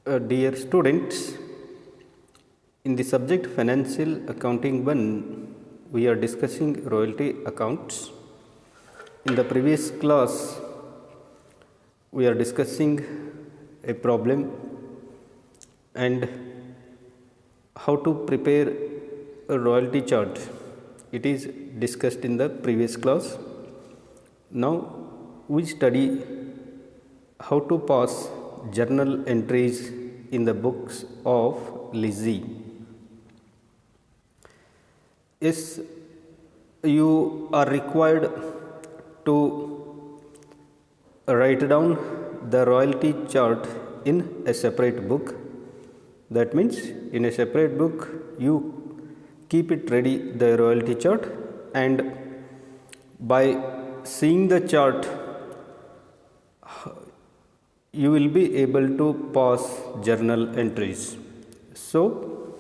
Dear students, in the subject Financial Accounting 1, we are discussing royalty accounts. In the previous class, we are discussing a problem and how to prepare a royalty chart. It is discussed in the previous class. Now we study how to pass journal entries in the books of Lizzie. Yes, you are required to write down the royalty chart in a separate book. That means in a separate book you keep it ready, the royalty chart, and by seeing the chart you will be able to pass journal entries. So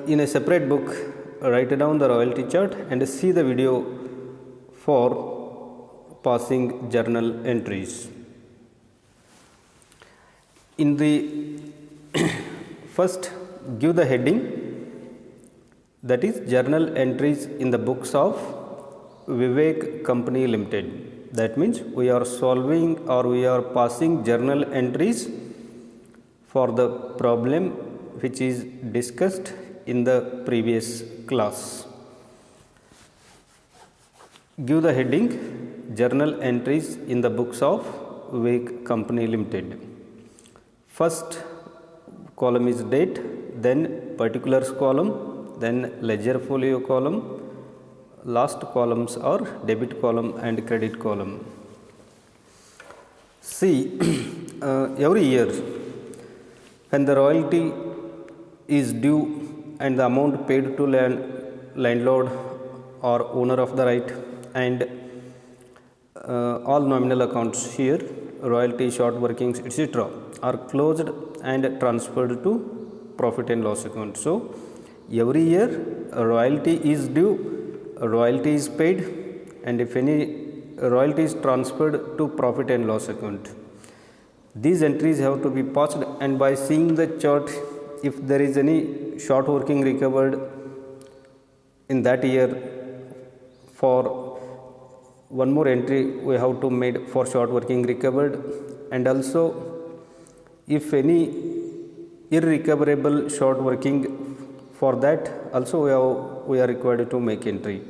in a separate book write down the royalty chart and see the video for passing journal entries. In the first, give the heading, that is journal entries in the books of Vivek Company Limited. That means we are solving or we are passing journal entries for the problem which is discussed in the previous class. Give the heading journal entries in the books of Vivek Company Limited. First column is date, then particulars column, then ledger folio column. Last columns are debit column and credit column. See, every year when the royalty is due and the amount paid to landlord or owner of the right, and all nominal accounts here, royalty, short workings, etc., are closed and transferred to profit and loss account. So every year royalty is due, royalty is paid, and if any royalty is transferred to profit and loss account, these entries have to be passed, and by seeing the chart, if there is any short working recovered in that year, for one more entry we have to make for short working recovered, and also if any irrecoverable short working, for that also we are required to make entry.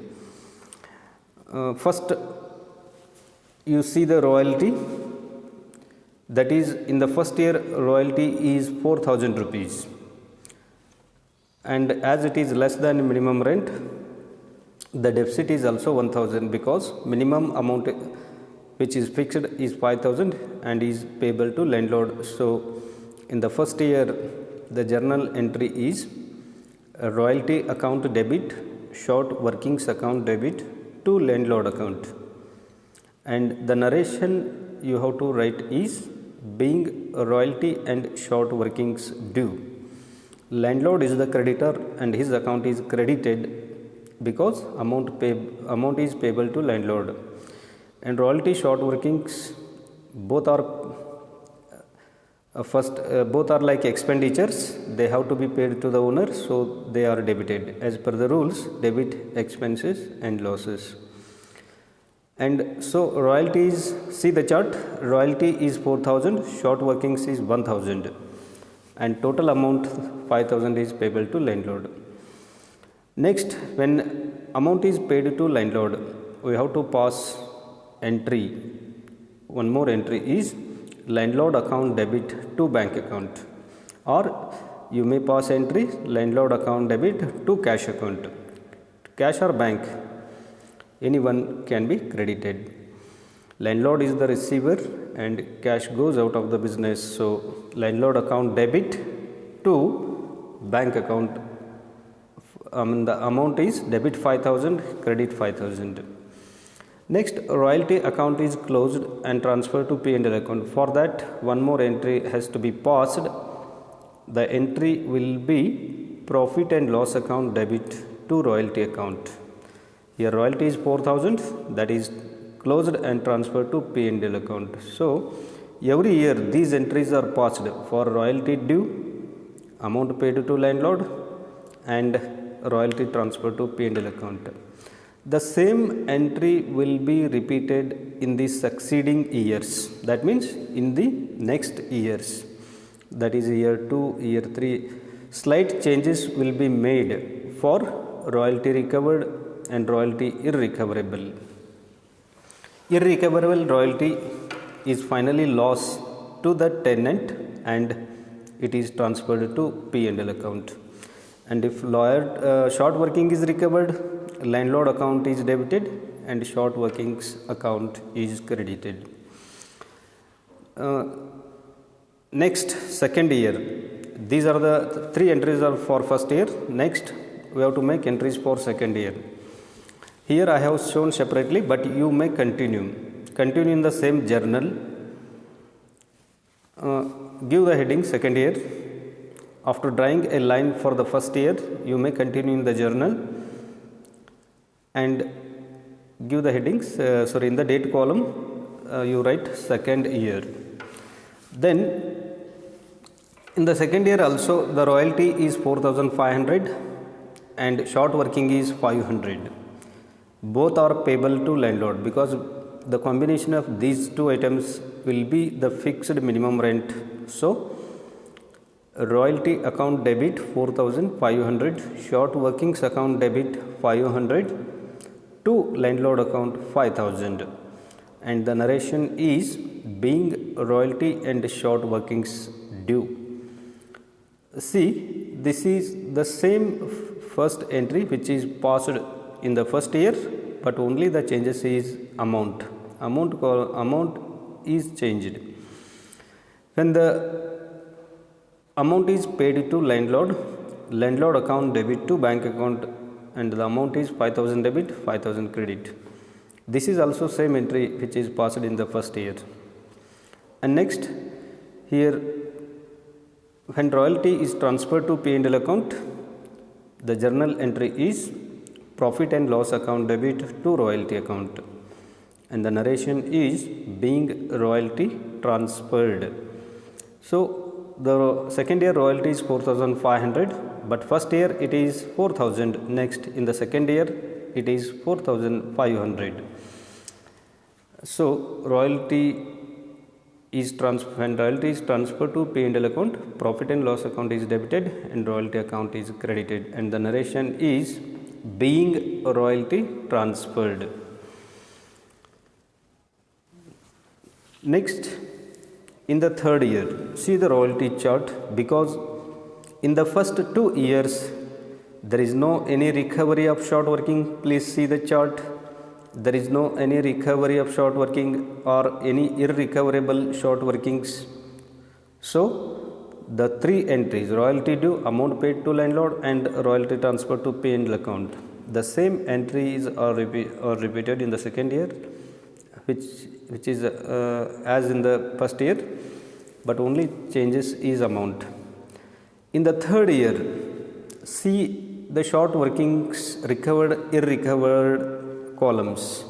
First you see the royalty, that is in the first year royalty is 4,000 rupees, and as it is less than minimum rent, the deficit is also 1,000, because minimum amount which is fixed is 5,000 and is payable to landlord. So in the first year the journal entry is a royalty account debit, short workings account debit to landlord account, and the narration you have to write is being royalty and short workings due. Landlord is the creditor and his account is credited because amount is payable to landlord, and royalty, short workings, both are both are like expenditures, they have to be paid to the owner, so they are debited as per the rules, debit expenses and losses. And so royalties, see the chart, royalty is 4,000, short workings is 1,000, and total amount 5,000 is payable to landlord. Next, when amount is paid to landlord, we have to pass entry, one more entry is landlord account debit to bank account, or you may pass entry landlord account debit to cash account. Cash or bank, anyone can be credited. Landlord is the receiver and cash goes out of the business, so landlord account debit to bank account, the amount is debit 5,000, credit 5,000. Next, royalty account is closed and transferred to P&L account. For that, one more entry has to be passed. The entry will be profit and loss account debit to royalty account. Here royalty is 4,000, that is closed and transferred to P&L account. So every year these entries are passed for royalty due, amount paid to landlord, and royalty transfer to P&L account. The same entry will be repeated in the succeeding years. That means in the next years, that is year 2, year 3, slight changes will be made for royalty recovered and royalty irrecoverable. Irrecoverable royalty is finally lost to the tenant and it is transferred to P&L account. And if short working is recovered, landlord account is debited and short workings account is credited. Next, second year. These are the 3 entries are for first year. Next, we have to make entries for second year. Here I have shown separately, but you may continue in the same journal. Give the heading second year. After drawing a line for the first year, you may continue in the journal and give the headings. In the date column, you write second year. Then in the second year also, the royalty is 4,500 and short working is 500. Both are payable to landlord because the combination of these two items will be the fixed minimum rent. So royalty account debit 4,500, short workings account debit 500 to landlord account 5,000, and the narration is being royalty and short workings due. See, this is the same first entry which is passed in the first year, but only the changes is amount is changed. When the amount is paid to landlord account debit to bank account, and the amount is 5,000 debit, 5,000 credit. This is also same entry which is passed in the first year. And next, here when royalty is transferred to P&L account, the journal entry is profit and loss account debit to royalty account, and the narration is being royalty transferred. So the second year royalty is 4,500, but first year it is 4,000. Next, in the second year it is 4,500. So royalty is transferred to P&L account, profit and loss account is debited and royalty account is credited, and the narration is being royalty transferred. Next, in the third year, see the royalty chart, because in the first 2 years there is no any recovery of short working. Please see the chart. There is no any recovery of short working or any irrecoverable short workings. So the 3 entries, royalty due, amount paid to landlord, and royalty transfer to P&L account, the same entries are repeated in the second year, which is as in the first year, but only changes is amount. In the third year, see the short workings recovered, irrecovered columns.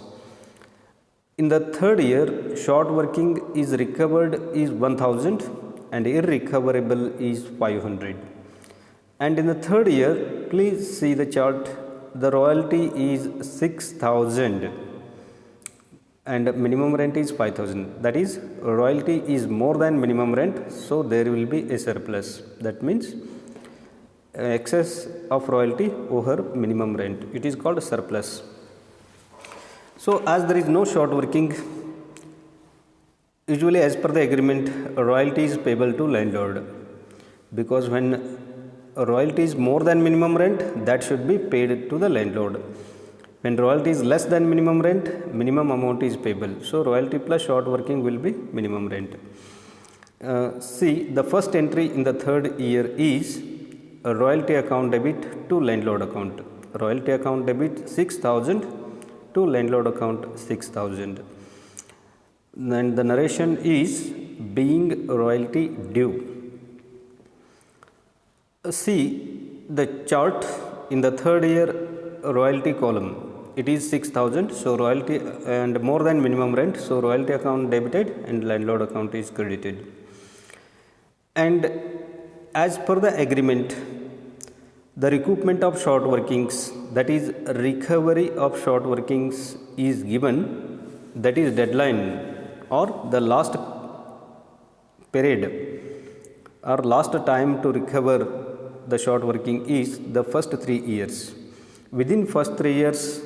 In the third year, short working is recovered is 1,000 and irrecoverable is 500. And in the third year, please see the chart, the royalty is 6,000 and minimum rent is 5,000. That is, royalty is more than minimum rent, so there will be a surplus. That means excess of royalty over minimum rent. It is called surplus. So as there is no short working, usually as per the agreement, royalty is payable to landlord, because when royalty is more than minimum rent, that should be paid to the landlord. When royalty is less than minimum rent, minimum amount is payable. So royalty plus short working will be minimum rent. See, the first entry in the third year is a royalty account debit to landlord account. Royalty account debit 6,000 to landlord account 6,000. And the narration is being royalty due. See the chart in the third year royalty column. it is 6,000, so royalty and more than minimum rent, so royalty account debited and landlord account is credited. And as per the agreement, the recoupment of short workings, that is recovery of short workings, is given, that is deadline or the last period or last time to recover the short working is the first 3 years. Within first 3 years,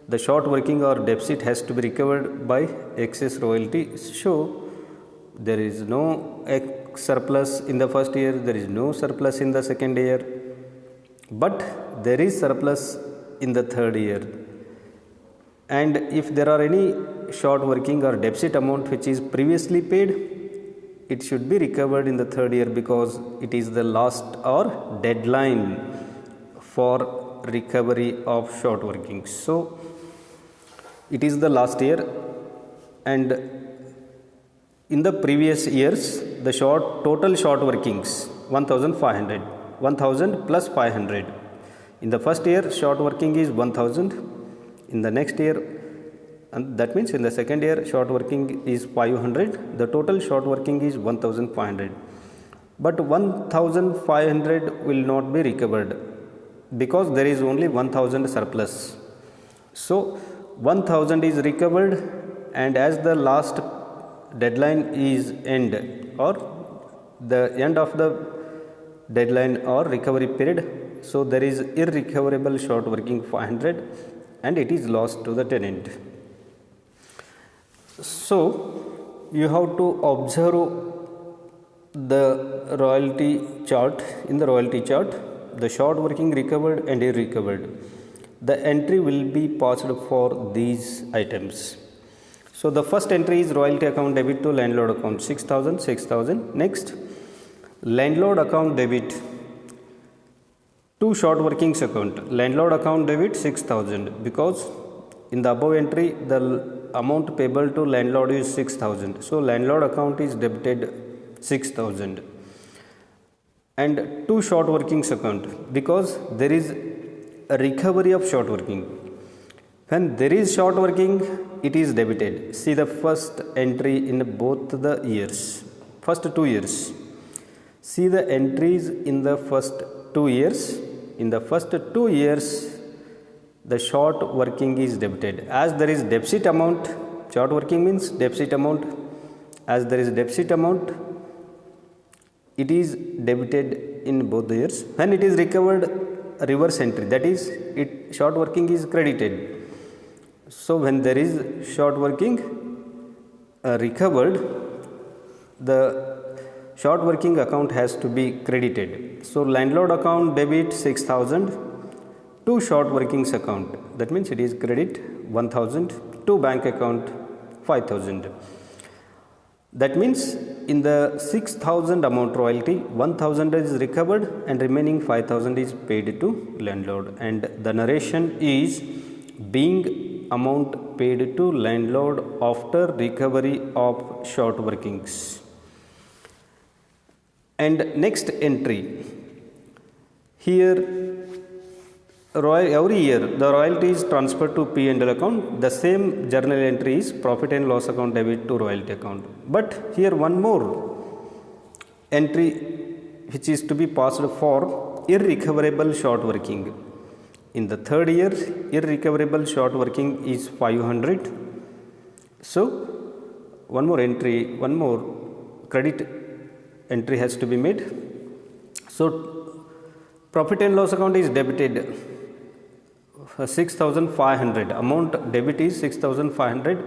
the short working or deficit has to be recovered by excess royalty. So there is no surplus in the first year, there is no surplus in the second year, but there is surplus in the third year. And if there are any short working or deficit amount which is previously paid, it should be recovered in the third year because it is the last or deadline for recovery of short workings. So it is the last year, and in the previous years the total short workings 1,500, 1,000 plus 500. In the first year short working is 1,000. In the next year, and that means in the second year short working is 500. The total short working is 1,500, but 1,500 will not be recovered because there is only 1,000 surplus. So 1,000 is recovered, and as the last deadline is end or the end of the deadline or recovery period, so there is irrecoverable short working 500 and it is lost to the tenant. So you have to observe the royalty chart. In the royalty chart, the short working recovered and irrecovered, the entry will be passed for these items. So the first entry is royalty account debit to landlord account 6,000, 6,000. Next, landlord account debit to short workings account, landlord account debit 6,000, because in the above entry the amount payable to landlord is 6,000, so landlord account is debited 6,000. And to short workings account, because there is a recovery of short working. When there is short working, it is debited. See the first entry in both the years, first 2 years. See the entries in the first 2 years. In the first 2 years, the short working is debited. As there is deficit amount, short working means deficit amount. As there is deficit amount, it is debited in both the years. When it is recovered, reverse entry, that is, short working is credited. So when there is short working recovered, the short working account has to be credited. So landlord account debit 6,000 to short workings account, that means it is credit 1,000 to bank account 5,000. That means in the 6,000 amount royalty, 1,000 is recovered and remaining 5,000 is paid to landlord, and the narration is being amount paid to landlord after recovery of short workings. And next entry, here every year the royalty is transferred to P&L account. The same journal entry is profit and loss account debit to royalty account. But here one more entry which is to be passed for irrecoverable short working. In the third year, irrecoverable short working is 500. So one more entry, one more credit entry has to be made. So profit and loss account is debited 6,500. Amount debit is 6,500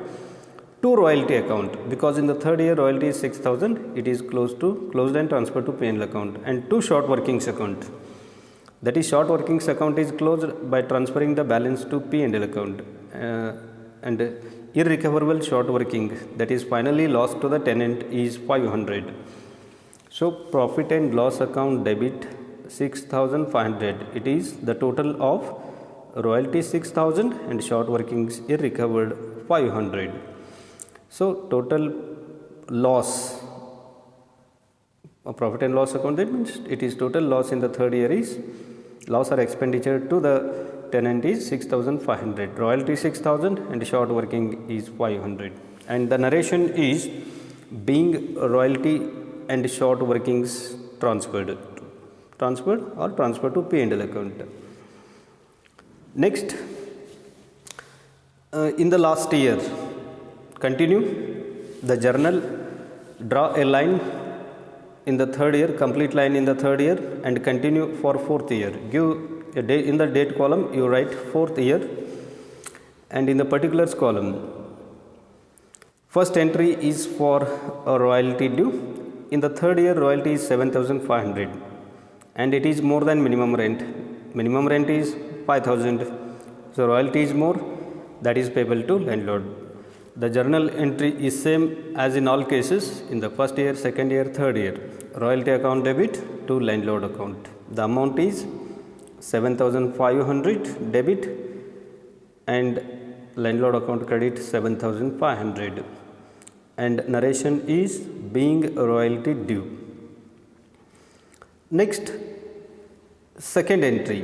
to royalty account, because in the third year royalty is 6,000. It is closed and transferred to P&L account. And to short workings account, that is, short workings account is closed by transferring the balance to P&L account. And irrecoverable short working, that is finally lost to the tenant, is 500. So profit and loss account debit 6,500. It is the total of royalty 6,000 and short workings irrecovered 500. So total loss of profit and loss account, that means it is total loss in the third year is loss or expenditure to the tenant is 6,500. Royalty 6,000 and short working is 500. And the narration is being royalty and short workings transferred to P&L account. Next, in the last year, continue the journal, draw a line in the third year, complete line in the third year, and continue for fourth year. Give a date in the date column, you write fourth year, and in the particulars column, first entry is for a royalty due. In the third year, royalty is 7,500 and it is more than minimum rent. Minimum rent is 5,000. So royalty is more, that is payable to landlord. The journal entry is same as in all cases in the first year, second year, third year. Royalty account debit to landlord account. The amount is 7,500 debit and landlord account credit 7,500. And narration is being royalty due. Next, second entry.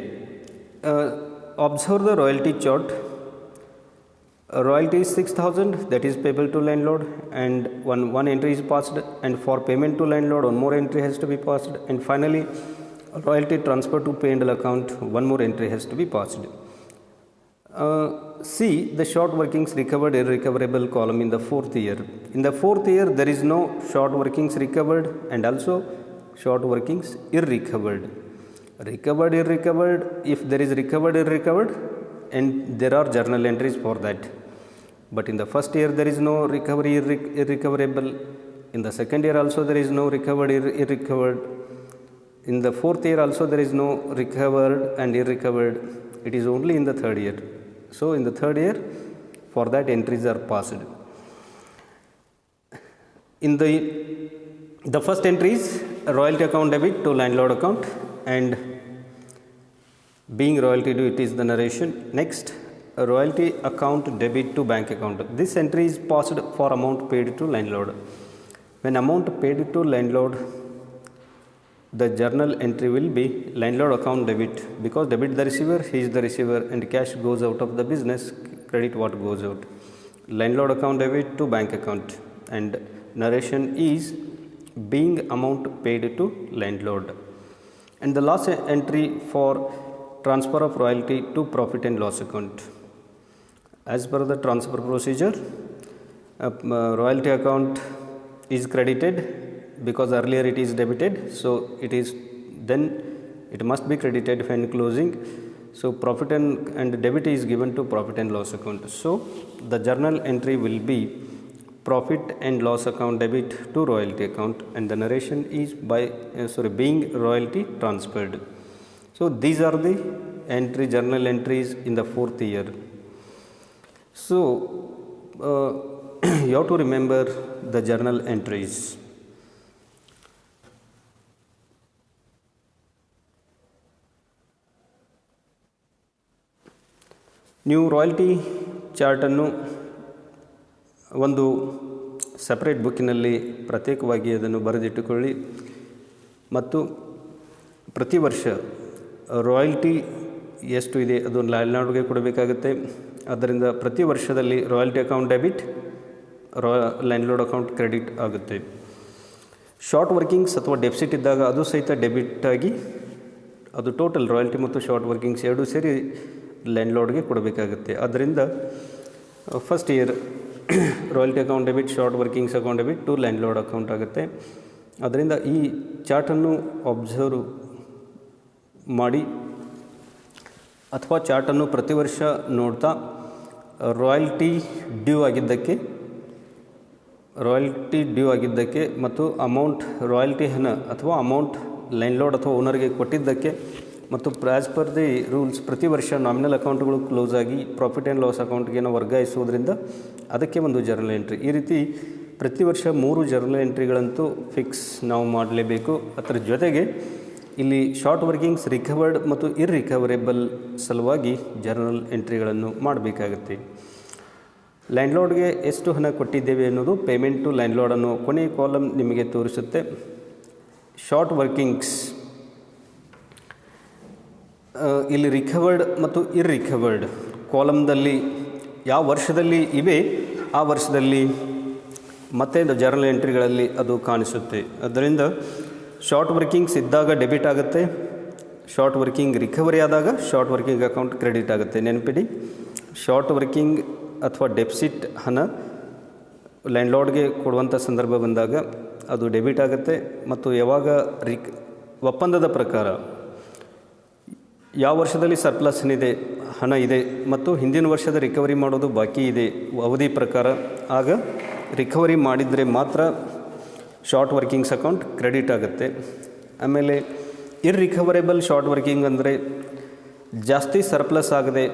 Observe the royalty chart. Royalty is 6,000, that is payable to landlord, and one entry is passed, and for payment to landlord one more entry has to be passed, and finally royalty transfer to P&L account, one more entry has to be passed. See the short workings recovered irrecoverable column in the fourth year. In the fourth year there is no short workings recovered and also short workings irrecovered. Recovered irrecovered, if there is recovered irrecovered, and there are journal entries for that. But in the first year there is no recovery irrecoverable. In the second year also there is no recovered irrecovered. In the fourth year also there is no recovered and irrecovered. It is only in the third year. So in the third year, for that entries are passed. In the first entry is royalty account debit to landlord account, and being royalty due, it is the narration. Next, a royalty account debit to bank account. This entry is passed for amount paid to landlord. When amount paid to landlord, the journal entry will be landlord account debit, because debit the receiver, he is the receiver, and cash goes out of the business, credit what goes out. Landlord account debit to bank account, and narration is being amount paid to landlord. And the last entry for transfer of royalty to profit and loss account. As per the transfer procedure, royalty account is credited because earlier it is debited, so it must be credited when closing. So profit and debit is given to profit and loss account. So the journal entry will be profit and loss account debit to royalty account, and the narration is being royalty transferred. So these are the journal entries in the fourth year. So you have to remember the journal entries. ನೀವು royalty ಚಾರ್ಟನ್ನು ಒಂದು separate ಬುಕ್ಕಿನಲ್ಲಿ ಪ್ರತ್ಯೇಕವಾಗಿ ಅದನ್ನು ಬರೆದಿಟ್ಟುಕೊಳ್ಳಿ, ಮತ್ತು ಪ್ರತಿ ವರ್ಷ royalty ಎಷ್ಟು ಇದೆ ಅದು ಲ್ಯಾಂಡ್ಲಾರ್ಡ್ಗೆ ಕೊಡಬೇಕಾಗುತ್ತೆ. ಆದ್ದರಿಂದ ಪ್ರತಿ ವರ್ಷದಲ್ಲಿ royalty account debit, landlord account credit ಆಗುತ್ತೆ. ಶಾರ್ಟ್ ವರ್ಕಿಂಗ್ಸ್ ಅಥವಾ ಡೆಫಿಸಿಟ್ ಇದ್ದಾಗ ಅದು ಸಹಿತ ಡೆಬಿಟ್ ಆಗಿ ಅದು ಟೋಟಲ್ ರಾಯಲ್ಟಿ ಮತ್ತು ಶಾರ್ಟ್ ವರ್ಕಿಂಗ್ಸ್ ಎರಡೂ ಸೇರಿ ಲ್ಯಾಂಡ್ಲಾರ್ಡ್ಗೆ ಕೊಡಬೇಕಾಗುತ್ತೆ. ಆದ್ದರಿಂದ first year royalty account debit, short workings account debit to landlord account ಆಗುತ್ತೆ. ಅದರಿಂದ ಈ ಚಾರ್ಟನ್ನು ಅಬ್ಸರ್ವ್ ಮಾಡಿ ಅಥವಾ ಚಾರ್ಟನ್ನು ಪ್ರತಿ ವರ್ಷ ನೋಡ್ತಾ ರಾಯಲ್ಟಿ ಡ್ಯೂ ಆಗಿದ್ದಕ್ಕೆ ಮತ್ತು ಅಮೌಂಟ್ ರಾಯಲ್ಟಿ ಹಣ ಅಥವಾ ಅಮೌಂಟ್ ಲ್ಯಾಂಡ್ಲಾರ್ಡ್ ಅಥವಾ ಓನರ್ಗೆ ಕೊಟ್ಟಿದ್ದಕ್ಕೆ ಮತ್ತು ಆ್ಯಸ್ ಪರ್ ದಿ ರೂಲ್ಸ್ ಪ್ರತಿ ವರ್ಷ ನಾಮಿನಲ್ ಅಕೌಂಟ್ಗಳು ಕ್ಲೋಸ್ ಆಗಿ ಪ್ರಾಫಿಟ್ ಆ್ಯಂಡ್ ಲಾಸ್ ಅಕೌಂಟ್ಗೆ ನಾವು ವರ್ಗಾಯಿಸೋದ್ರಿಂದ ಅದಕ್ಕೆ ಒಂದು ಜರ್ನಲ್ ಎಂಟ್ರಿ. ಈ ರೀತಿ ಪ್ರತಿ ವರ್ಷ 3 ಜರ್ನಲ್ ಎಂಟ್ರಿಗಳಂತೂ ಫಿಕ್ಸ್ ನಾವು ಮಾಡಲೇಬೇಕು. ಅದರ ಜೊತೆಗೆ ಇಲ್ಲಿ ಶಾರ್ಟ್ ವರ್ಕಿಂಗ್ಸ್ ರಿಕವರ್ಡ್ ಮತ್ತು ಇರ್ರಿಕವರೇಬಲ್ ಸಲುವಾಗಿ ಜರ್ನಲ್ ಎಂಟ್ರಿಗಳನ್ನು ಮಾಡಬೇಕಾಗುತ್ತೆ. ಲ್ಯಾಂಡ್ಲಾರ್ಡ್ಗೆ ಎಷ್ಟು ಹಣ ಕೊಟ್ಟಿದ್ದೇವೆ ಅನ್ನೋದು ಪೇಮೆಂಟ್ ಟು ಲ್ಯಾಂಡ್ಲಾರ್ಡ್ ಅನ್ನೋ ಕೊನೆಯ ಕಾಲಮ್ ನಿಮಗೆ ತೋರಿಸುತ್ತೆ. ಶಾರ್ಟ್ ವರ್ಕಿಂಗ್ಸ್ ಇಲ್ಲಿ ರಿಕವರ್ಡ್ ಮತ್ತು ಇರ್ರಿಕವರ್ಡ್ ಕಾಲಮ್ದಲ್ಲಿ ಯಾವ ವರ್ಷದಲ್ಲಿ ಇವೆ ಆ ವರ್ಷದಲ್ಲಿ ಮತ್ತೆ ಜರ್ನಲ್ ಎಂಟ್ರಿಗಳಲ್ಲಿ ಅದು ಕಾಣಿಸುತ್ತೆ. ಅದರಿಂದ ಶಾರ್ಟ್ ವರ್ಕಿಂಗ್ಸ್ ಇದ್ದಾಗ ಡೆಬಿಟ್ ಆಗುತ್ತೆ, ಶಾರ್ಟ್ ವರ್ಕಿಂಗ್ ರಿಕವರಿ ಆದಾಗ ಶಾರ್ಟ್ ವರ್ಕಿಂಗ್ ಅಕೌಂಟ್ ಕ್ರೆಡಿಟ್ ಆಗುತ್ತೆ. ನೆನಪಿಡಿ, ಶಾರ್ಟ್ ವರ್ಕಿಂಗ್ ಅಥವಾ ಡೆಫಿಸಿಟ್ ಹಣ ಲ್ಯಾಂಡ್ಲಾರ್ಡ್ಗೆ ಕೊಡುವಂಥ ಸಂದರ್ಭ ಬಂದಾಗ ಅದು ಡೆಬಿಟ್ ಆಗುತ್ತೆ. ಮತ್ತು ಯಾವಾಗ ಒಪ್ಪಂದದ ಪ್ರಕಾರ ಯಾವ ವರ್ಷದಲ್ಲಿ ಸರ್ಪ್ಲಸ್ ಹಣ ಇದೆ ಮತ್ತು ಹಿಂದಿನ ವರ್ಷದ ರಿಕವರಿ ಮಾಡೋದು ಬಾಕಿ ಇದೆ ಅವಧಿ ಪ್ರಕಾರ, ಆಗ ರಿಕವರಿ ಮಾಡಿದರೆ ಮಾತ್ರ ಶಾರ್ಟ್ ವರ್ಕಿಂಗ್ಸ್ ಅಕೌಂಟ್ ಕ್ರೆಡಿಟ್ ಆಗುತ್ತೆ. ಆಮೇಲೆ ಇರ್ರಿಕವರೇಬಲ್ ಶಾರ್ಟ್ ವರ್ಕಿಂಗ್ ಅಂದರೆ ಜಾಸ್ತಿ ಸರ್ಪ್ಲಸ್ ಆಗದೆ,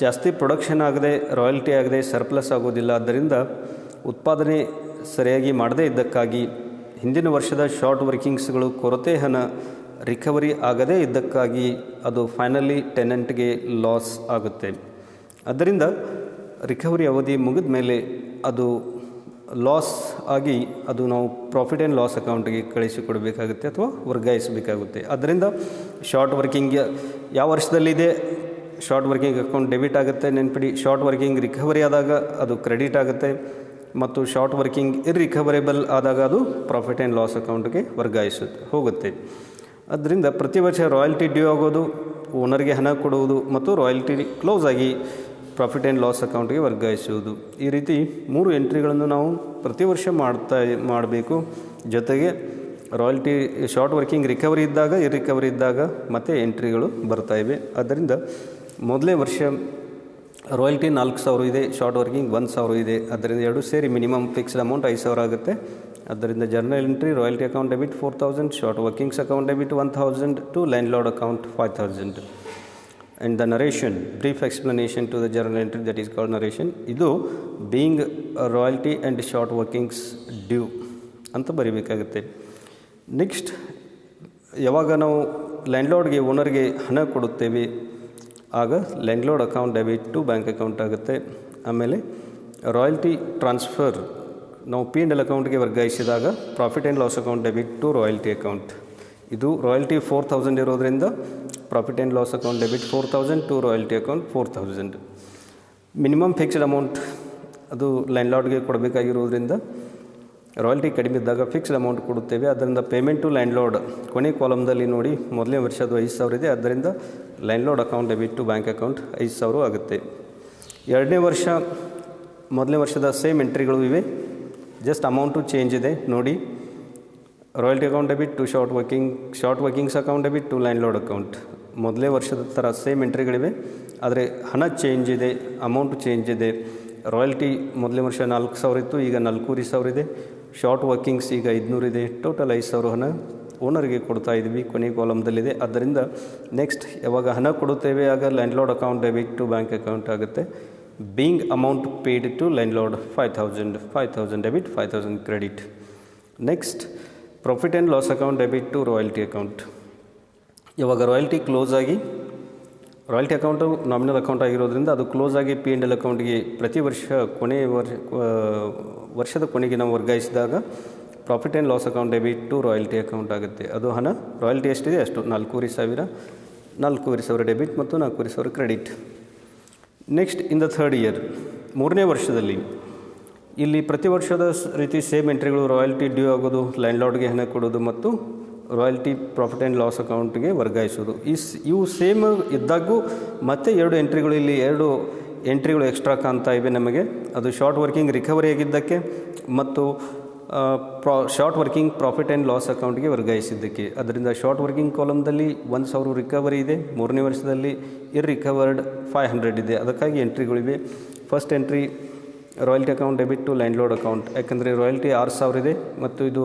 ಜಾಸ್ತಿ ಪ್ರೊಡಕ್ಷನ್ ಆಗದೆ, ರಾಯಲ್ಟಿ ಆಗದೆ ಸರ್ಪ್ಲಸ್ ಆಗೋದಿಲ್ಲ. ಆದ್ದರಿಂದ ಉತ್ಪಾದನೆ ಸರಿಯಾಗಿ ಮಾಡದೇ ಇದ್ದಕ್ಕಾಗಿ ಹಿಂದಿನ ವರ್ಷದ ಶಾರ್ಟ್ ವರ್ಕಿಂಗ್ಸ್ಗಳು ಕೊರತೆ ಹಣ ರಿಕವರಿ ಆಗದೇ ಇದ್ದಕ್ಕಾಗಿ ಅದು ಫೈನಲಿ ಟೆನೆಂಟ್ಗೆ ಲಾಸ್ ಆಗುತ್ತೆ. ಅದರಿಂದ ರಿಕವರಿ ಅವಧಿ ಮುಗಿದ ಮೇಲೆ ಅದು ಲಾಸ್ ಆಗಿ ಅದು ನಾವು ಪ್ರಾಫಿಟ್ ಆ್ಯಂಡ್ ಲಾಸ್ ಅಕೌಂಟ್ಗೆ ಕಳಿಸಿಕೊಡಬೇಕಾಗುತ್ತೆ ಅಥವಾ ವರ್ಗಾಯಿಸಬೇಕಾಗುತ್ತೆ. ಅದರಿಂದ ಶಾರ್ಟ್ ವರ್ಕಿಂಗ್ ಯಾವ ವರ್ಷದಲ್ಲಿದೆ ಶಾರ್ಟ್ ವರ್ಕಿಂಗ್ ಅಕೌಂಟ್ ಡೆಬಿಟ್ ಆಗುತ್ತೆ. ನೆನಪಿಡಿ, ಶಾರ್ಟ್ ವರ್ಕಿಂಗ್ ರಿಕವರಿ ಆದಾಗ ಅದು ಕ್ರೆಡಿಟ್ ಆಗುತ್ತೆ ಮತ್ತು ಶಾರ್ಟ್ ವರ್ಕಿಂಗ್ ಇರ್ರಿಕವರೇಬಲ್ ಆದಾಗ ಅದು ಪ್ರಾಫಿಟ್ ಆ್ಯಂಡ್ ಲಾಸ್ ಅಕೌಂಟ್ಗೆ ಹೋಗುತ್ತೆ. ಅದರಿಂದ ಪ್ರತಿ ವರ್ಷ ರಾಯಲ್ಟಿ ಡ್ಯೂ ಆಗೋದು, ಓನರ್ಗೆ ಹಣ ಕೊಡುವುದು ಮತ್ತು ರಾಯಲ್ಟಿ ಕ್ಲೋಸ್ ಆಗಿ ಪ್ರಾಫಿಟ್ ಆ್ಯಂಡ್ ಲಾಸ್ ಅಕೌಂಟ್ಗೆ ವರ್ಗಾಯಿಸುವುದು. ಈ ರೀತಿ 3 ಎಂಟ್ರಿಗಳನ್ನು ನಾವು ಪ್ರತಿ ವರ್ಷ ಮಾಡಬೇಕು. ಜೊತೆಗೆ ರಾಯಲ್ಟಿ ಶಾರ್ಟ್ ವರ್ಕಿಂಗ್ ರಿಕವರಿ ಇದ್ದಾಗ, ಇರ್ರಿಕವರಿ ಇದ್ದಾಗ ಮತ್ತು ಎಂಟ್ರಿಗಳು ಬರ್ತಾಯಿವೆ. ಆದ್ದರಿಂದ ಮೊದಲೇ ವರ್ಷ ರಾಯಲ್ಟಿ 4,000 ಇದೆ, ಶಾರ್ಟ್ ವರ್ಕಿಂಗ್ 1,000 ಇದೆ. ಅದರಿಂದ ಎರಡು ಸೇರಿ ಮಿನಿಮಮ್ ಫಿಕ್ಸ್ಡ್ ಅಮೌಂಟ್ 5,000 ಆಗುತ್ತೆ. ಅದರಿಂದ journal entry royalty account debit 4,000, short workings account debit 1,000 to landlord account 5,000. And the narration, brief explanation to the journal entry, that is called narration. ಇದು being royalty and short workings due ಅಂತ ಬರೀಬೇಕಾಗುತ್ತೆ. Next, ಯಾವಾಗ ನಾವು ಲ್ಯಾಂಡ್ಲಾರ್ಡ್ಗೆ ಓನರ್ಗೆ ಹಣ ಕೊಡುತ್ತೇವೆ ಆಗ landlord account debit to bank account ಆಗುತ್ತೆ. ಆಮೇಲೆ ರಾಯಲ್ಟಿ ಟ್ರಾನ್ಸ್ಫರ್ ನಾವು P&L ಅಕೌಂಟ್ಗೆ ವರ್ಗಾಯಿಸಿದಾಗ profit and loss account debit to royalty account. ಇದು ರಾಯಲ್ಟಿ 4,000 ಇರೋದ್ರಿಂದ profit and loss account debit 4,000 to royalty account 4,000. Minimum fixed amount ಅದು ಲ್ಯಾಂಡ್ಲಾರ್ಡ್ಗೆ ಕೊಡಬೇಕಾಗಿರೋದ್ರಿಂದ ರಾಯಲ್ಟಿ ಕಡಿಮೆ ಇದ್ದಾಗ ಫಿಕ್ಸ್ಡ್ ಅಮೌಂಟ್ ಕೊಡುತ್ತೇವೆ. ಅದರಿಂದ ಪೇಮೆಂಟ್ ಟು ಲ್ಯಾಂಡ್ಲಾರ್ಡ್ ಕೊನೆ ಕಾಲಮ್ದಲ್ಲಿ ನೋಡಿ ಮೊದಲನೇ ವರ್ಷದ್ದು 5,000 ಇದೆ. ಅದರಿಂದ landlord account debit to bank account 5,000 ಆಗುತ್ತೆ. ಎರಡನೇ ವರ್ಷ ಮೊದಲನೇ ವರ್ಷದ ಸೇಮ್ ಎಂಟ್ರಿಗಳು ಇವೆ, ಜಸ್ಟ್ ಅಮೌಂಟು ಚೇಂಜ್ ಇದೆ ನೋಡಿ. Royalty account debit to short workings account debit to landlord account. ಮೊದಲೇ ವರ್ಷದ ಥರ ಸೇಮ್ ಎಂಟ್ರಿಗಳಿವೆ, ಆದರೆ ಹಣ ಚೇಂಜ್ ಇದೆ, ಅಮೌಂಟು ಚೇಂಜ್ ಇದೆ. ರಾಯಲ್ಟಿ ಮೊದಲನೇ ವರ್ಷ 4,000 ಇತ್ತು, ಈಗ 4,500 ಇದೆ. ಶಾರ್ಟ್ ವರ್ಕಿಂಗ್ಸ್ ಈಗ 500 ಇದೆ. ಟೋಟಲ್ 5,000 ಹಣ ಓನರ್ಗೆ ಕೊಡ್ತಾ ಇದ್ವಿ, ಕೊನೆ ಕಾಲಮ್ದಲ್ಲಿದೆ. ಆದ್ದರಿಂದ ನೆಕ್ಸ್ಟ್ ಯಾವಾಗ ಹಣ ಕೊಡುತ್ತೇವೆ ಆಗ landlord account debit to bank account ಆಗುತ್ತೆ. Being amount paid to landlord 5,000 debit, 5,000 credit. Next, profit and loss account debit to royalty account. ಯಾವಾಗ ರಾಯಲ್ಟಿ ಕ್ಲೋಸ್ ಆಗಿ, ರಾಯಲ್ಟಿ ಅಕೌಂಟು ನಾಮಿನಲ್ ಅಕೌಂಟ್ ಆಗಿರೋದ್ರಿಂದ ಅದು ಕ್ಲೋಸ್ ಆಗಿ P&L ಅಕೌಂಟ್ಗೆ ಪ್ರತಿ ವರ್ಷ ವರ್ಷದ ಕೊನೆಗೆ ನಾವು ವರ್ಗಾಯಿಸಿದಾಗ profit and loss account debit to royalty account ಆಗುತ್ತೆ. ಅದು ಹಣ ರಾಯಲ್ಟಿ ಎಷ್ಟಿದೆ ಅಷ್ಟು 4,500 ಡೆಬಿಟ್ ಮತ್ತು 4,500 credit. Next, in the third year, 3ನೇ ವರ್ಷದಲ್ಲಿ ಇಲ್ಲಿ ಪ್ರತಿ ವರ್ಷದ ರೀತಿ ಸೇಮ್ ಎಂಟ್ರಿಗಳು ರಾಯಲ್ಟಿ ಡ್ಯೂ ಆಗೋದು, ಲ್ಯಾಂಡ್ಲಾರ್ಡ್ಗೆ ಹಣ ಕೊಡೋದು ಮತ್ತು ರಾಯಲ್ಟಿ ಪ್ರಾಫಿಟ್ ಆ್ಯಂಡ್ ಲಾಸ್ ಅಕೌಂಟ್ಗೆ ವರ್ಗಾಯಿಸೋದು. ಇವು ಸೇಮ್ ಇದ್ದಾಗೂ ಮತ್ತೆ 2 ಎಂಟ್ರಿಗಳು, ಇಲ್ಲಿ 2 ಎಂಟ್ರಿಗಳು ಎಕ್ಸ್ಟ್ರಾ ಕಾಣ್ತಾ ಇವೆ ನಮಗೆ. ಅದು ಶಾರ್ಟ್ ವರ್ಕಿಂಗ್ ರಿಕವರಿ ಆಗಿದ್ದಕ್ಕೆ ಮತ್ತು short working profit and loss ಅಕೌಂಟ್ಗೆ ವರ್ಗಾಯಿಸಿದ್ದಕ್ಕೆ. ಅದರಿಂದ ಶಾರ್ಟ್ ವರ್ಕಿಂಗ್ ಕಾಲಮ್ದಲ್ಲಿ 1,000 ರಿಕವರಿ ಇದೆ, 3ನೇ ವರ್ಷದಲ್ಲಿ ಇರ್ರಿಕವರ್ಡ್ 500 ಇದೆ. ಅದಕ್ಕಾಗಿ ಎಂಟ್ರಿಗಳಿವೆ. First entry royalty account debit to landlord account, ಯಾಕಂದರೆ ರಾಯಲ್ಟಿ 6,000 ಇದೆ ಮತ್ತು ಇದು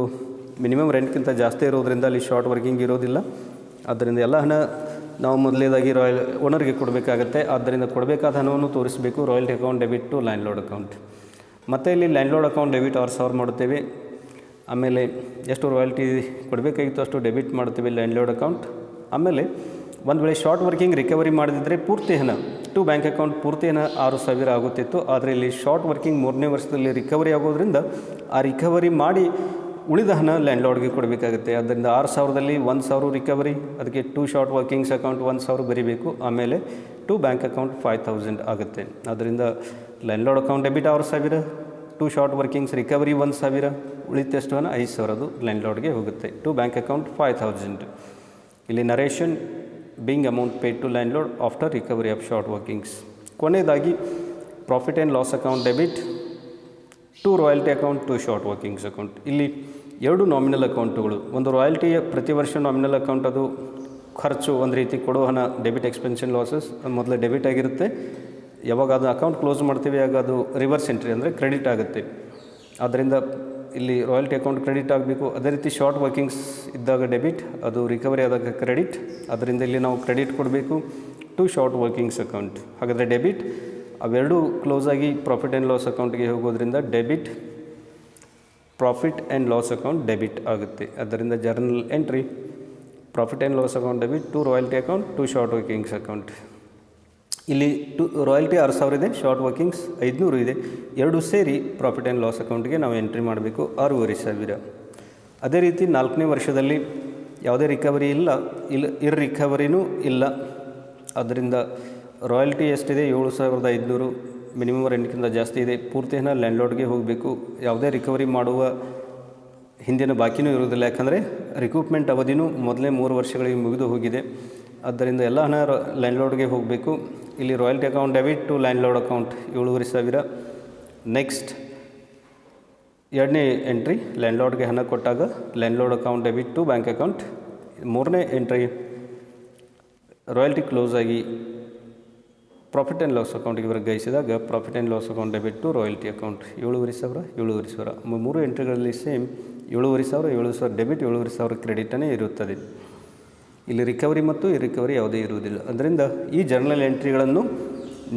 ಮಿನಿಮಮ್ ರೆಂಟ್ಗಿಂತ ಜಾಸ್ತಿ ಇರೋದ್ರಿಂದ ಅಲ್ಲಿ ಶಾರ್ಟ್ ವರ್ಕಿಂಗ್ ಇರೋದಿಲ್ಲ. ಆದ್ದರಿಂದ ಎಲ್ಲ ಹಣ ನಾವು ಮೊದಲೇದಾಗಿ ಓನರ್ಗೆ ಕೊಡಬೇಕಾಗತ್ತೆ. ಆದ್ದರಿಂದ ಕೊಡಬೇಕಾದ ಹಣವನ್ನು ತೋರಿಸಬೇಕು. Royalty account debit to landlord account. ಮತ್ತು ಇಲ್ಲಿ ಲ್ಯಾಂಡ್ಲಾರ್ಡ್ ಅಕೌಂಟ್ ಡೆಬಿಟ್ 6,000 ಮಾಡುತ್ತೇವೆ. ಆಮೇಲೆ ಎಷ್ಟು ರಾಯಲ್ಟಿ ಕೊಡಬೇಕಾಗಿತ್ತು ಅಷ್ಟು ಡೆಬಿಟ್ ಮಾಡ್ತೇವೆ ಲ್ಯಾಂಡ್ಲಾರ್ಡ್ ಅಕೌಂಟ್. ಆಮೇಲೆ ಒಂದು ವೇಳೆ ಶಾರ್ಟ್ ವರ್ಕಿಂಗ್ ರಿಕವರಿ ಮಾಡಿದರೆ ಪೂರ್ತಿ ಹಣ ಟು ಬ್ಯಾಂಕ್ ಅಕೌಂಟ್ ಪೂರ್ತಿ ಹಣ 6,000 ಆಗುತ್ತಿತ್ತು. ಆದರೆ ಇಲ್ಲಿ ಶಾರ್ಟ್ ವರ್ಕಿಂಗ್ 3ನೇ ವರ್ಷದಲ್ಲಿ ರಿಕವರಿ ಆಗೋದ್ರಿಂದ ಆ ರಿಕವರಿ ಮಾಡಿ ಉಳಿದ ಹಣ ಲ್ಯಾಂಡ್ಲಾರ್ಡ್ಗೆ ಕೊಡಬೇಕಾಗುತ್ತೆ. ಆದ್ದರಿಂದ 6,000ದಲ್ಲಿ 1,000 ರಿಕವರಿ, ಅದಕ್ಕೆ 2 ಶಾರ್ಟ್ ವರ್ಕಿಂಗ್ಸ್ ಅಕೌಂಟ್ 1,000 ಬರೀಬೇಕು, ಆಮೇಲೆ 2 ಬ್ಯಾಂಕ್ ಅಕೌಂಟ್ 5,000 ಆಗುತ್ತೆ. ಆದ್ದರಿಂದ landlord account debit 6,000, 2 short workings recovery 1,000, ಉಳಿದಷ್ಟು ಹಣ 5,000 ಅದು ಲ್ಯಾಂಡ್ಲಾರ್ಡ್ಗೆ ಹೋಗುತ್ತೆ. 2 ಬ್ಯಾಂಕ್ ಅಕೌಂಟ್ 5,000. ಇಲ್ಲಿ narration being amount paid to landlord after recovery of short workings. ಕೊನೆಯದಾಗಿ profit and loss account debit, 2 royalty account, 2 short workings account. ಇಲ್ಲಿ 2 nominal ಅಕೌಂಟುಗಳು. ಒಂದು ರಾಯಲ್ಟಿಯ ಪ್ರತಿ ವರ್ಷ ನಾಮಿನಲ್ ಅಕೌಂಟ್, ಅದು ಖರ್ಚು, ಒಂದು ರೀತಿ ಕೊಡೋ ಹಣ, ಡೆಬಿಟ್ ಎಕ್ಸ್ಪೆನ್ಷನ್ ಲಾಸಸ್ ಮೊದಲೇ ಡೆಬಿಟ್ ಆಗಿರುತ್ತೆ. ಯಾವಾಗ ಅದು ಅಕೌಂಟ್ ಕ್ಲೋಸ್ ಮಾಡ್ತೀವಿ ಆಗ ಅದು ರಿವರ್ಸ್ ಎಂಟ್ರಿ ಅಂದರೆ ಕ್ರೆಡಿಟ್ ಆಗುತ್ತೆ. ಆದ್ದರಿಂದ ಇಲ್ಲಿ ರಾಯಲ್ಟಿ ಅಕೌಂಟ್ ಕ್ರೆಡಿಟ್ ಆಗಬೇಕು. ಅದೇ ರೀತಿ ಶಾರ್ಟ್ ವರ್ಕಿಂಗ್ಸ್ ಇದ್ದಾಗ ಡೆಬಿಟ್, ಅದು ರಿಕವರಿ ಆದಾಗ ಕ್ರೆಡಿಟ್. ಅದರಿಂದ ಇಲ್ಲಿ ನಾವು ಕ್ರೆಡಿಟ್ ಕೊಡಬೇಕು 2 ಶಾರ್ಟ್ ವರ್ಕಿಂಗ್ಸ್ ಅಕೌಂಟ್. ಹಾಗಾದರೆ ಡೆಬಿಟ್ ಅವೆರಡೂ ಕ್ಲೋಸ್ ಆಗಿ ಪ್ರಾಫಿಟ್ ಆ್ಯಂಡ್ ಲಾಸ್ ಅಕೌಂಟ್ಗೆ ಹೋಗೋದ್ರಿಂದ debit profit and loss account debit ಆಗುತ್ತೆ. ಅದರಿಂದ journal entry profit and loss account debit, 2 royalty account, 2 short workings account. ಇಲ್ಲಿ ರಾಯಲ್ಟಿ 6,000 ಇದೆ, ಶಾರ್ಟ್ ವರ್ಕಿಂಗ್ಸ್ 500 ಇದೆ, ಎರಡು ಸೇರಿ ಪ್ರಾಫಿಟ್ ಆ್ಯಂಡ್ ಲಾಸ್ ಅಕೌಂಟ್ಗೆ ನಾವು ಎಂಟ್ರಿ ಮಾಡಬೇಕು 6,500. ಅದೇ ರೀತಿ 4ನೇ ವರ್ಷದಲ್ಲಿ ಯಾವುದೇ ರಿಕವರಿ ಇಲ್ಲ, ರಿಕವರಿನೂ ಇಲ್ಲ. ಅದರಿಂದ ರಾಯಲ್ಟಿ ಎಷ್ಟಿದೆ 7,500, ಮಿನಿಮಮ್ ರೆಂಟ್ಗಿಂತ ಜಾಸ್ತಿ ಇದೆ, ಪೂರ್ತಿ ಹಣ ಲ್ಯಾಂಡ್ಲಾರ್ಡ್ಗೆ ಹೋಗಬೇಕು. ಯಾವುದೇ ರಿಕವರಿ ಮಾಡುವ ಹಿಂದಿನ ಬಾಕಿನೂ ಇರುವುದಿಲ್ಲ, ಯಾಕಂದರೆ ರಿಕ್ರೂಟ್ಮೆಂಟ್ ಅವಧಿನೂ ಮೊದಲೇ 3 ವರ್ಷಗಳಿಗೆ ಮುಗಿದು ಹೋಗಿದೆ. ಆದ್ದರಿಂದ ಎಲ್ಲ ಹಣ ಲ್ಯಾಂಡ್ಲಾರ್ಡ್ಗೆ ಹೋಗಬೇಕು. ಇಲ್ಲಿ royalty account debit to landlord account 7,500. Next 2ನೇ ಎಂಟ್ರಿ ಲ್ಯಾಂಡ್ಲಾರ್ಡ್ಗೆ ಹಣ ಕೊಟ್ಟಾಗ landlord account debit to bank account. 3ನೇ ಎಂಟ್ರಿ ರಾಯಲ್ಟಿ ಕ್ಲೋಸ್ ಆಗಿ ಪ್ರಾಫಿಟ್ ಆ್ಯಂಡ್ ಲಾಸ್ ಅಕೌಂಟ್ಗೆ ವರ್ಗಾಯಿಸಿದಾಗ profit and loss account debit to royalty account 7,500. 3 ಎಂಟ್ರಿಗಳಲ್ಲಿ ಸೇಮ್ 7,500 ಡೆಬಿಟ್, 7,500 ಕ್ರೆಡಿಟನೇ ಇರುತ್ತದೆ. ಇಲ್ಲಿ ರಿಕವರಿ ಮತ್ತು ರಿಕವರಿ ಯಾವುದೇ ಇರುವುದಿಲ್ಲ. ಅದರಿಂದ ಈ ಜರ್ನಲ್ ಎಂಟ್ರಿಗಳನ್ನು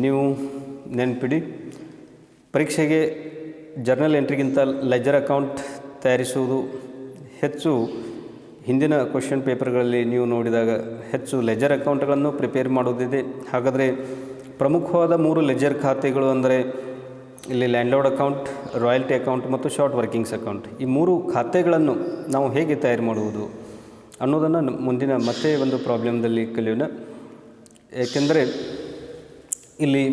ನೀವು ನೆನಪಿಡಿ. ಪರೀಕ್ಷೆಗೆ ಜರ್ನಲ್ ಎಂಟ್ರಿಗಿಂತ ಲೆಜರ್ ಅಕೌಂಟ್ ತಯಾರಿಸುವುದು ಹೆಚ್ಚು. ಹಿಂದಿನ ಕ್ವಶನ್ ಪೇಪರ್ಗಳಲ್ಲಿ ನೀವು ನೋಡಿದಾಗ ಹೆಚ್ಚು ಲೆಜರ್ ಅಕೌಂಟ್ಗಳನ್ನು ಪ್ರಿಪೇರ್ ಮಾಡೋದಿದೆ. ಹಾಗಾದರೆ ಪ್ರಮುಖವಾದ 3 ಲೆಜರ್ ಖಾತೆಗಳು ಅಂದರೆ ಇಲ್ಲಿ ಲ್ಯಾಂಡ್ಲಾರ್ಡ್ ಅಕೌಂಟ್, ರಾಯಲ್ಟಿ ಅಕೌಂಟ್ ಮತ್ತು ಶಾರ್ಟ್ ವರ್ಕಿಂಗ್ಸ್ ಅಕೌಂಟ್. ಈ 3 ಖಾತೆಗಳನ್ನು ನಾವು ಹೇಗೆ ತಯಾರು ಮಾಡುವುದು ಅನ್ನೋದನ್ನು ಮುಂದಿನ ಮತ್ತೆ ಒಂದು ಪ್ರಾಬ್ಲಮ್ದಲ್ಲಿ ಕಲಿಯೋಣ. ಏಕೆಂದರೆ ಇಲ್ಲಿ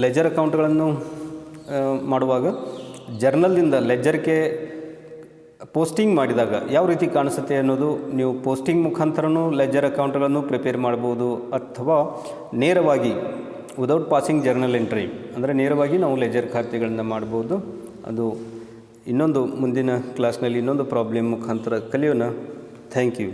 ಲೆಜರ್ ಅಕೌಂಟ್ಗಳನ್ನು ಮಾಡುವಾಗ ಜರ್ನಲ್ನಿಂದ ಲೆಜರ್ಗೆ ಪೋಸ್ಟಿಂಗ್ ಮಾಡಿದಾಗ ಯಾವ ರೀತಿ ಕಾಣಿಸುತ್ತೆ ಅನ್ನೋದು, ನೀವು ಪೋಸ್ಟಿಂಗ್ ಮುಖಾಂತರನೂ ಲೆಜರ್ ಅಕೌಂಟ್ಗಳನ್ನು ಪ್ರಿಪೇರ್ ಮಾಡ್ಬೋದು, ಅಥವಾ ನೇರವಾಗಿ ವಿದೌಟ್ ಪಾಸಿಂಗ್ ಜರ್ನಲ್ ಎಂಟ್ರಿ ಅಂದರೆ ನೇರವಾಗಿ ನಾವು ಲೆಜರ್ ಖಾತೆಗಳನ್ನು ಮಾಡ್ಬೋದು. ಅದು ಇನ್ನೊಂದು ಮುಂದಿನ ಕ್ಲಾಸ್ನಲ್ಲಿ ಇನ್ನೊಂದು ಪ್ರಾಬ್ಲಮ್ ಮುಖಾಂತರ ಕಲಿಯೋಣ. Thank you.